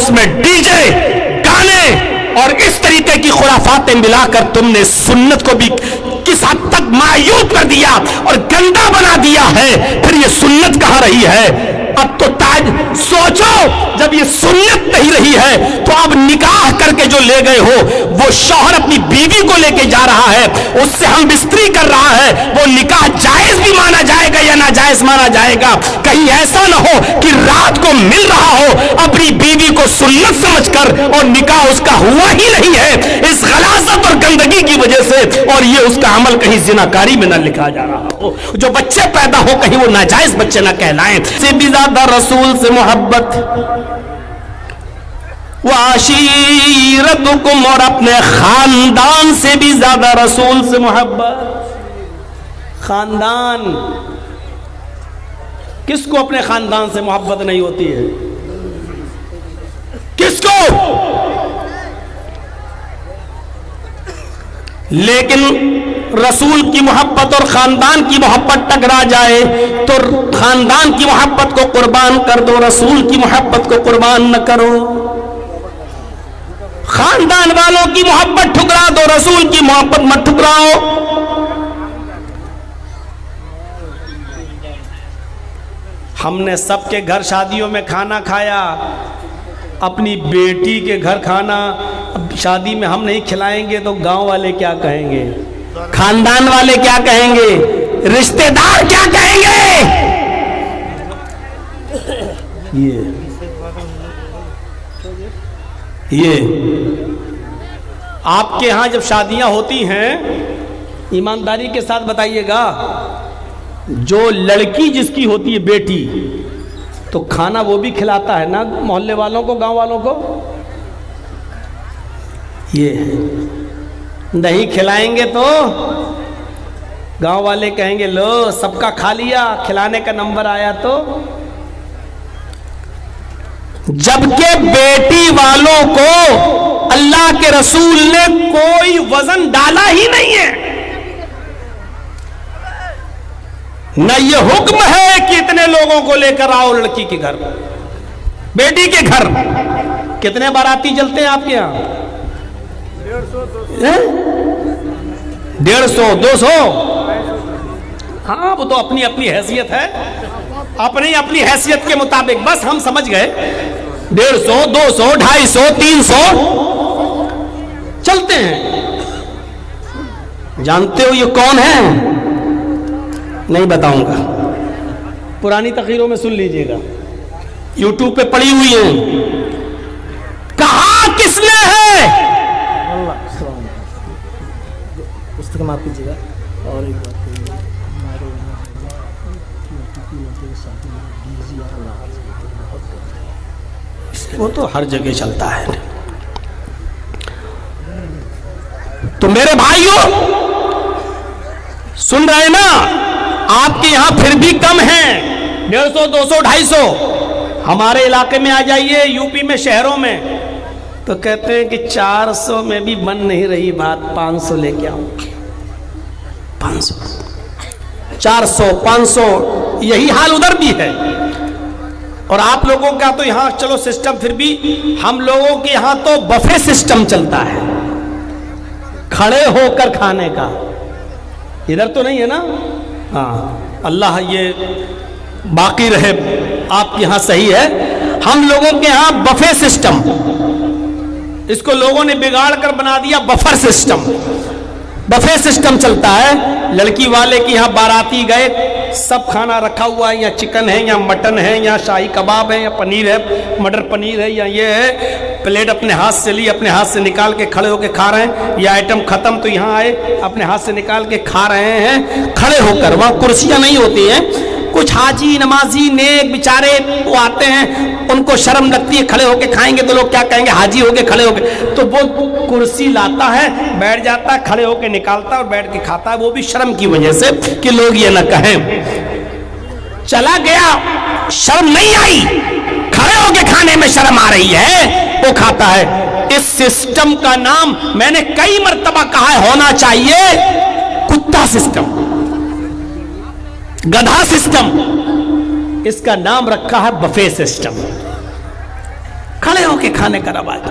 اس میں D J گانے اور اس طریقے کی خرافاتیں ملا کر تم نے سنت کو بھی کس حد تک معیوب کر دیا اور گندا بنا دیا ہے، پھر یہ سنت کہاں رہی ہے؟ اب تو تاج سوچو، جب یہ سنت نہیں رہی ہے تو اب نکاح کر کے جو لے گئے ہو، وہ شوہر اپنی بیوی کو لے کے جا رہا ہے، اس سے ہم بستری کر رہا ہے، وہ نکاح جائز بھی مانا جائے گا یا ناجائز مانا جائے گا؟ کہیں ایسا نہ ہو کہ رات کو مل رہا ہو اپنی بیوی کو سنت سمجھ کر اور نکاح اس کا ہوا ہی نہیں ہے اس غلاظت اور گندگی کی وجہ سے، اور یہ اس کا عمل کہیں زناکاری میں نہ لکھا جا رہا ہو، جو بچے پیدا ہو کہیں وہ ناجائز بچے نہ کہلائیں۔ سے بھی زیادہ رسول سے محبت، وعشیرتکم، اور اپنے خاندان سے بھی زیادہ رسول سے محبت۔ خاندان، کس کو اپنے خاندان سے محبت نہیں ہوتی ہے؟ کس کو؟ لیکن رسول کی محبت اور خاندان کی محبت ٹکرا جائے تو خاندان کی محبت کو قربان کر دو، رسول کی محبت کو قربان نہ کرو۔ خاندان والوں کی محبت ٹھکرا دو، رسول کی محبت مت ٹھکراؤ۔ ہم نے سب کے گھر شادیوں میں کھانا کھایا، اپنی بیٹی کے گھر کھانا اب شادی میں ہم نہیں کھلائیں گے تو گاؤں والے کیا کہیں گے؟ خاندان والے کیا کہیں گے؟ رشتہ دار کیا کہیں گے؟ یہ آپ کے ہاں جب شادیاں ہوتی ہیں، ایمانداری کے ساتھ بتائیے گا، جو لڑکی جس کی ہوتی ہے بیٹی، تو کھانا وہ بھی کھلاتا ہے نا محلے والوں کو، گاؤں والوں کو؟ یہ نہیں کھلائیں گے تو گاؤں والے کہیں گے لو سب کا کھا لیا، کھلانے کا نمبر آیا تو؟ جبکہ بیٹی والوں کو اللہ کے رسول نے کوئی وزن ڈالا ہی نہیں ہے، نہ یہ حکم ہے کہ اتنے لوگوں کو لے کر آؤ لڑکی کے گھر، بیٹی کے گھر۔ کتنے باراتی چلتے ہیں آپ کے یہاں؟ 150 200؟ ہاں وہ تو اپنی اپنی حیثیت ہے، اپنی اپنی حیثیت کے مطابق، بس ہم سمجھ گئے 150 200 250 300 چلتے ہیں۔ جانتے ہو یہ کون ہے؟ نہیں بتاؤں گا، پرانی تقریروں میں سن لیجئے گا، یوٹیوب پہ پڑی ہوئی ہیں۔ کہاں کس نے ہے؟ پستک معاف کیجیے گا۔ اور ایک بات وہ تو ہر جگہ چلتا ہے۔ تو میرے بھائیوں سن رہے نا، آپ کے یہاں پھر بھی کم ہیں، 150 200 250۔ ہمارے علاقے میں آ جائیے، یو پی میں شہروں میں، تو کہتے ہیں کہ 400 میں بھی بن نہیں رہی بات، 500 لے کے آؤں۔ 500 400 500 یہی حال ادھر بھی ہے۔ اور آپ لوگوں کا تو یہاں چلو سسٹم پھر بھی، ہم لوگوں کے یہاں تو بفے سسٹم چلتا ہے، کھڑے ہو کر کھانے کا۔ ادھر تو نہیں ہے نا؟ ہاں اللہ یہ باقی رہے، آپ کے یہاں صحیح ہے۔ ہم لوگوں کے یہاں بفے سسٹم، اس کو لوگوں نے بگاڑ کر بنا دیا بفر سسٹم۔ بفے سسٹم چلتا ہے، لڑکی والے کی یہاں باراتی گئے، سب کھانا رکھا ہوا ہے، یا چکن ہے یا مٹن ہے یا شاہی کباب ہے یا پنیر ہے، مٹر پنیر ہے یا یہ ہے، پلیٹ اپنے ہاتھ سے لی، اپنے ہاتھ سے نکال کے کھڑے ہو کے کھا رہے ہیں، یا آئٹم ختم تو یہاں آئے اپنے ہاتھ سے نکال کے کھا رہے ہیں کھڑے ہو کر۔ وہاں کرسیاں نہیں ہوتی ہیں، کچھ حاجی نمازی نیک بیچارے وہ آتے ہیں، ان کو شرم لگتی ہے، کھڑے ہو کے کھائیں گے تو لوگ کیا کہیں گے، حاجی ہو کے کھڑے ہو کے، تو وہ کرسی لاتا ہے، بیٹھ جاتا ہے، کھڑے ہو کے نکالتا ہے اور بیٹھ کے کھاتا ہے، وہ بھی شرم کی وجہ سے کہ لوگ یہ نہ کہیں۔ چلا گیا، شرم نہیں آئی، کھڑے ہو کے کھانے میں شرم آ رہی ہے، وہ کھاتا ہے۔ اس سسٹم کا نام میں نے کئی مرتبہ کہا ہے، ہونا چاہیے کتا سسٹم، گدھا سسٹم، اس کا نام رکھا ہے بفے سسٹم۔ کھڑے ہو کے کھانے کا رواج.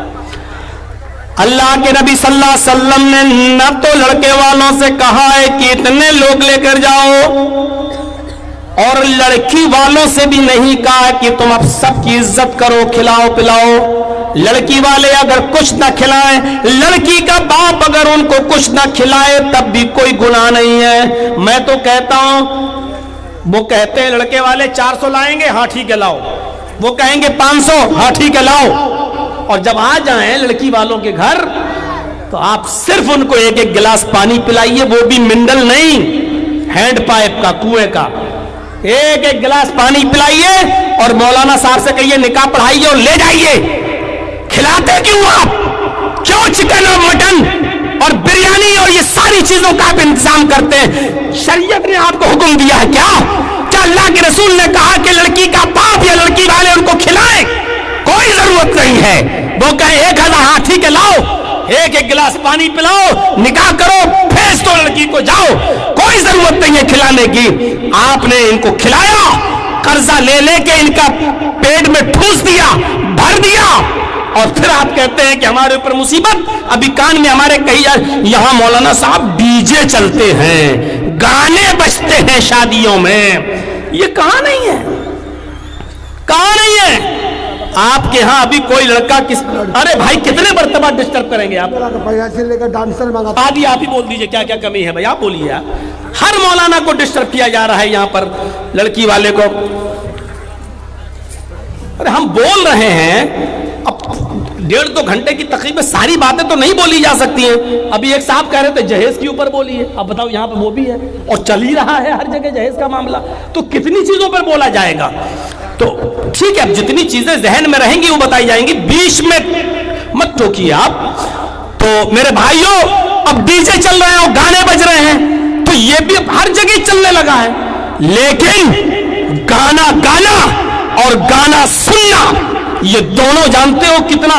اللہ کے نبی صلی اللہ علیہ وسلم نے نہ تو لڑکے والوں سے کہا ہے کہ اتنے لوگ لے کر جاؤ، اور لڑکی والوں سے بھی نہیں کہا کہ تم اب سب کی عزت کرو، کھلاؤ پلاؤ. لڑکی والے اگر کچھ نہ کھلائیں، لڑکی کا باپ اگر ان کو کچھ نہ کھلائے، تب بھی کوئی گناہ نہیں ہے. میں تو کہتا ہوں، وہ کہتے ہیں لڑکے والے 400 لائیں گے، ہاں ٹھیک ہے لاؤ. وہ کہیں گے 500، ہاں ٹھیک ہے لاؤ. اور جب آ جائیں لڑکی والوں کے گھر تو آپ صرف ان کو ایک ایک گلاس پانی پلائیے، وہ بھی منڈل نہیں، ہینڈ پائپ کا، کنویں کا. ایک ایک گلاس پانی پلائیے اور مولانا صاحب سے کہیے نکاح پڑھائیے اور لے جائیے. کھلاتے کیوں آپ؟ کیوں چکن اور مٹن اور بریانی اور یہ ساری چیزوں کا آپ انتظام کرتے ہیں؟ شریعت نے آپ کو حکم دیا ہے کیا اللہ کے رسول نے کہا کہ لڑکی کا باپ یا لڑکی والے ان کو کھلائیں؟ کوئی ضرورت نہیں ہے. وہ کہیں 1000، ہاں ٹھیک ہے لاؤ، ایک ایک گلاس پانی پلاؤ، نکاح کرو، بھیج دو لڑکی کو، جاؤ. کوئی ضرورت نہیں ہے کھلانے کی. آپ نے ان کو کھلایا، قرضہ لے لے کے ان کا پیٹ میں ٹھوس دیا، بھر دیا، اور پھر آپ کہتے ہیں کہ ہمارے اوپر مصیبت. ابھی کان میں ہمارے کہیں یہاں مولانا صاحب ڈی جے چلتے ہیں، گانے بجتے ہیں شادیوں میں. یہ کہاں نہیں ہے، کہاں نہیں ہے. آپ کے ہاں ابھی کوئی لڑکا ارے بھائی کتنے مرتبہ ڈسٹرب کریں گے آپ؟ پیسے لے کر ڈانسر منگا. آدھی آپ ہی بول دیجئے کیا کیا کمی ہے بھائی، آپ بولیے. ہر مولانا کو ڈسٹرب کیا جا رہا ہے یہاں پر، لڑکی والے کو. ارے ہم بول رہے ہیں، اب 1.5-2 گھنٹے کی تقریب میں ساری باتیں تو نہیں بولی جا سکتی ہیں. ابھی ایک صاحب کہہ رہے تھے جہیز کے اوپر بولیے. اب بتاؤ یہاں پہ وہ بھی ہے اور چل ہی رہا ہے ہر جگہ جہیز کا معاملہ، تو کتنی چیزوں پر بولا جائے گا؟ تو ٹھیک ہے، اب جتنی چیزیں ذہن میں رہیں گی وہ بتائی جائیں گی، بیچ میں مت ٹوکیے آپ. تو میرے بھائیوں، اب ڈی جے چل رہے ہیں اور گانے بج رہے ہیں، تو یہ بھی اب ہر جگہ چلنے لگا ہے. لیکن گانا گانا اور گانا سننا، یہ دونوں جانتے ہو کتنا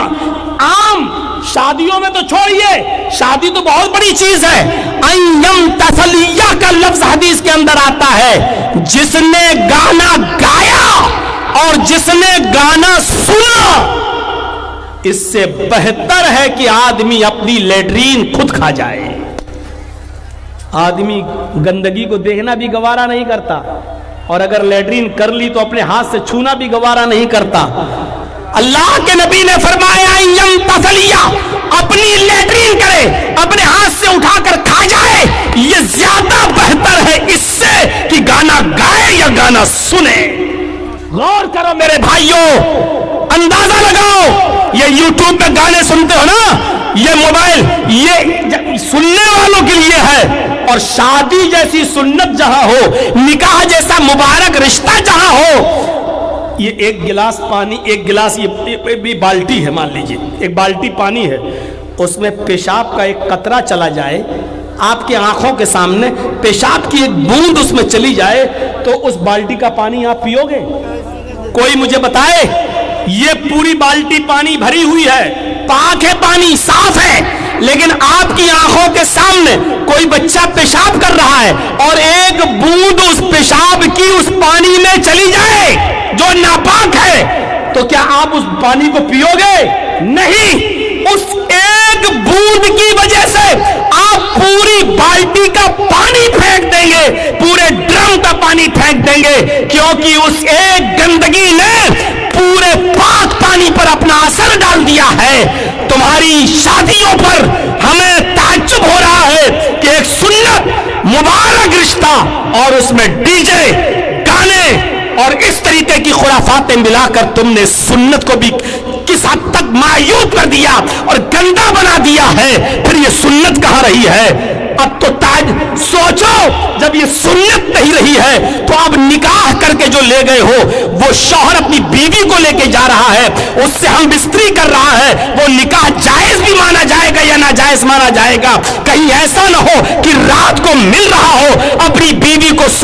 عام. شادیوں میں تو چھوڑیے، شادی تو بہت بڑی چیز ہے. ایم تسلیہ کا لفظ حدیث کے اندر آتا ہے، جس نے گانا گایا اور جس نے گانا سنا، اس سے بہتر ہے کہ آدمی اپنی لیٹرین خود کھا جائے. آدمی گندگی کو دیکھنا بھی گوارا نہیں کرتا، اور اگر لیٹرین کر لی تو اپنے ہاتھ سے چھونا بھی گوارا نہیں کرتا. اللہ کے نبی نے فرمایا یم تسلیہ، اپنی لیٹرین کرے، اپنے ہاتھ سے اٹھا کر کھا جائے، یہ زیادہ بہتر ہے اس سے کہ گانا گائے یا گانا سنے. غور کرو میرے بھائیوں، اندازہ لگاؤ. یہ یوٹیوب پہ گانے سنتے ہو نا، یہ موبائل یہ سننے والوں کے لیے ہے. اور شادی جیسی سنت جہاں ہو، نکاح جیسا مبارک رشتہ جہاں ہو، یہ ایک گلاس پانی، ایک گلاس یہ بالٹی ہے، مان لیجیے ایک بالٹی پانی ہے، اس میں پیشاب کا ایک قطرہ چلا جائے، آپ کے آنکھوں کے سامنے پیشاب کی ایک بوند اس میں چلی جائے، تو اس بالٹی کا پانی آپ پیو گے؟ کوئی مجھے بتائے. یہ پوری بالٹی پانی بھری ہوئی ہے، پاک ہے، پانی صاف ہے، لیکن آپ کی آنکھوں کے سامنے کوئی بچہ پیشاب کر رہا ہے اور ایک بوند اس پیشاب کی اس پانی میں چلی جائے جو ناپاک ہے، تو کیا آپ اس پانی کو پیو گے؟ نہیں. اس ایک بوند کی وجہ سے آپ پوری بالٹی کا پانی پھینک دیں گے، پورے ڈرم کا پانی پھینک دیں گے، کیونکہ اس ایک گندگی نے پورے پاک پانی پر اپنا اثر ڈال دیا ہے. تمہاری شادیوں پر ہمیں تعجب ہو رہا ہے کہ ایک سنت مبارک رشتہ اور اس میں ڈی جے، گانے اور اس طریقے کی خرافاتیں ملا کر تم نے سنت کو بھی کس حد تک معیوب کر دیا اور گندا بنا دیا ہے. پھر یہ سنت کہاں رہی ہے؟ اب تو سوچو، جب یہ سنت نہیں رہی ہے تو اب نکاح کر کے جو لے گئے ہو، وہ شوہر اپنی بیوی کو لے کے جا رہا ہے، اس سے ہم بستری کر رہا ہے، وہ نکاح جائز بھی مانا جائے گا یا ناجائز مانا جائے گا؟ کہیں ایسا نہ ہو کہ رات کو مل رہا ہو، اپنی بیوی کو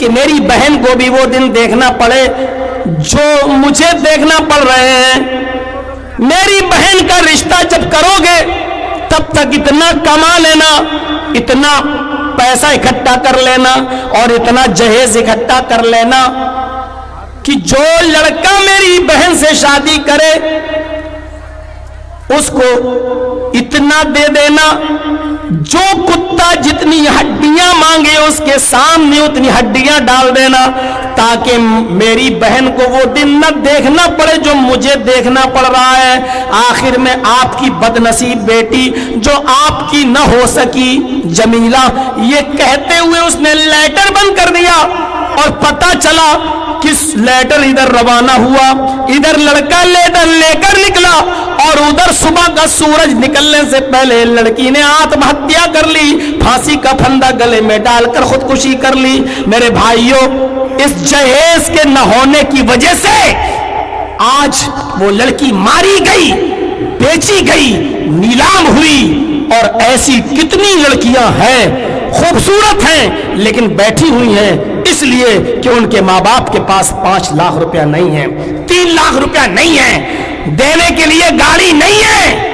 کہ میری بہن کو بھی وہ دن دیکھنا پڑے جو مجھے دیکھنا پڑ رہے ہیں. میری بہن کا رشتہ جب کرو گے تب تک اتنا کما لینا, اتنا پیسہ اکٹھا کر لینا اور اتنا جہیز اکٹھا کر لینا کہ جو لڑکا میری بہن سے شادی کرے اس کو اتنا دے دینا, جو کتا جتنی ہڈیاں مانگے اس کے سامنے اتنی ہڈیاں ڈال دینا, تاکہ میری بہن کو وہ دن نہ دیکھنا پڑے جو مجھے دیکھنا پڑ رہا ہے. آخر میں آپ کی بد نصیب بیٹی جو آپ کی نہ ہو سکی جمیلہ, یہ کہتے ہوئے اس نے لیٹر بند کر دیا اور پتہ چلا کس لیٹر ادھر روانہ ہوا, ادھر لڑکا لیٹر لے کر نکلا اور ادھر صبح کا سورج نکلنے سے پہلے لڑکی نے آتم ہتیا کر لی, پھانسی کا پھندا گلے میں ڈال کر خودکشی کر لی. میرے بھائیوں, اس جہیز کے نہ ہونے کی وجہ سے آج وہ لڑکی ماری گئی, بیچی گئی, نیلام ہوئی, اور ایسی کتنی لڑکیاں ہیں خوبصورت ہیں لیکن بیٹھی ہوئی ہیں اس لیے کہ ان کے ماں باپ کے پاس 5 لاکھ روپیہ نہیں ہے, 3 لاکھ روپیہ نہیں ہے, دینے کے لیے گاڑی نہیں ہے.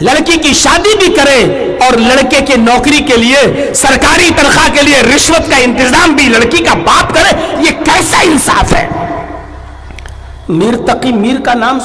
لڑکی کی شادی بھی کرے اور لڑکے کے نوکری کے لیے, سرکاری تنخواہ کے لیے رشوت کا انتظام بھی لڑکی کا باپ کرے, یہ کیسا انصاف ہے؟ میر تقی میر کا نام